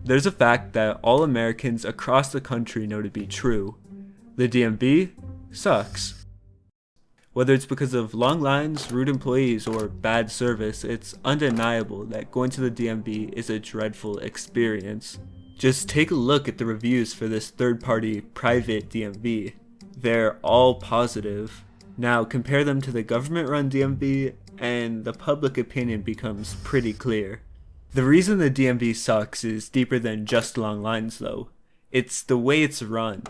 There's a fact that all Americans across the country know to be true. The DMV sucks. Whether it's because of long lines, rude employees, or bad service, it's undeniable that going to the DMV is a dreadful experience. Just take a look at the reviews for this third-party private DMV. They're all positive. Now compare them to the government-run DMV, and the public opinion becomes pretty clear. The reason the DMV sucks is deeper than just long lines though. It's the way it's run.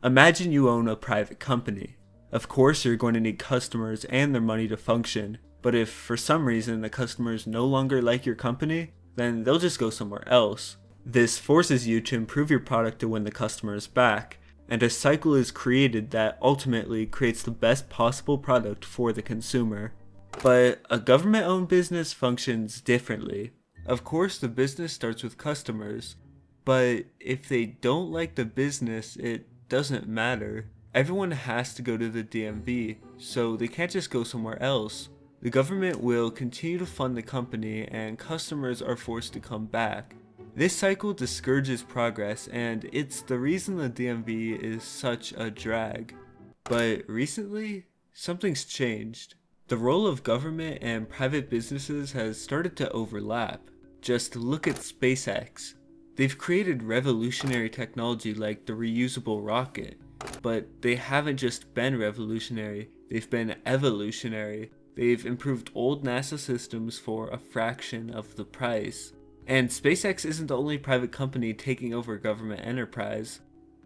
Imagine you own a private company. Of course you're going to need customers and their money to function, but if for some reason the customers no longer like your company, then they'll just go somewhere else. This forces you to improve your product to win the customers back, and a cycle is created that ultimately creates the best possible product for the consumer. But a government-owned business functions differently. Of course the business starts with customers, but if they don't like the business, it doesn't matter. Everyone has to go to the DMV, so they can't just go somewhere else. The government will continue to fund the company and customers are forced to come back. This cycle discourages progress, and it's the reason the DMV is such a drag. But recently, something's changed. The role of government and private businesses has started to overlap. Just look at SpaceX. They've created revolutionary technology like the reusable rocket, but they haven't just been revolutionary, they've been evolutionary. They've improved old NASA systems for a fraction of the price. And SpaceX isn't the only private company taking over government enterprise.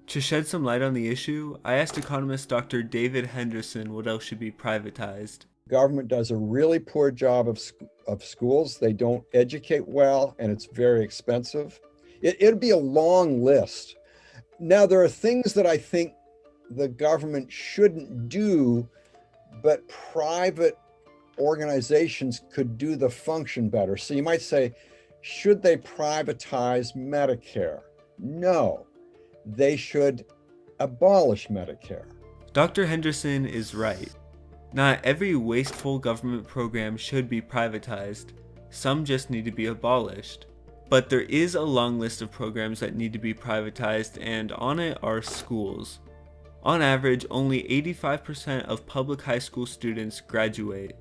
To shed some light on the issue, I asked economist Dr. David Henderson what else should be privatized. Government does a really poor job of schools. They don't educate well, and it's very expensive. It'd be a long list. Now, there are things that I think the government shouldn't do, but private organizations could do the function better. So you might say, should they privatize Medicare? No, they should abolish Medicare. Dr. Henderson is right. Not every wasteful government program should be privatized. Some just need to be abolished. But there is a long list of programs that need to be privatized, and on it are schools. On average, only 85% of public high school students graduate.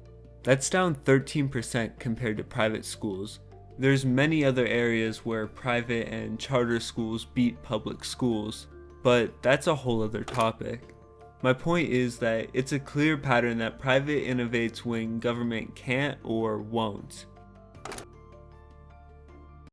That's down 13% compared to private schools. There's many other areas where private and charter schools beat public schools, but that's a whole other topic. My point is that it's a clear pattern that private innovates when government can't or won't.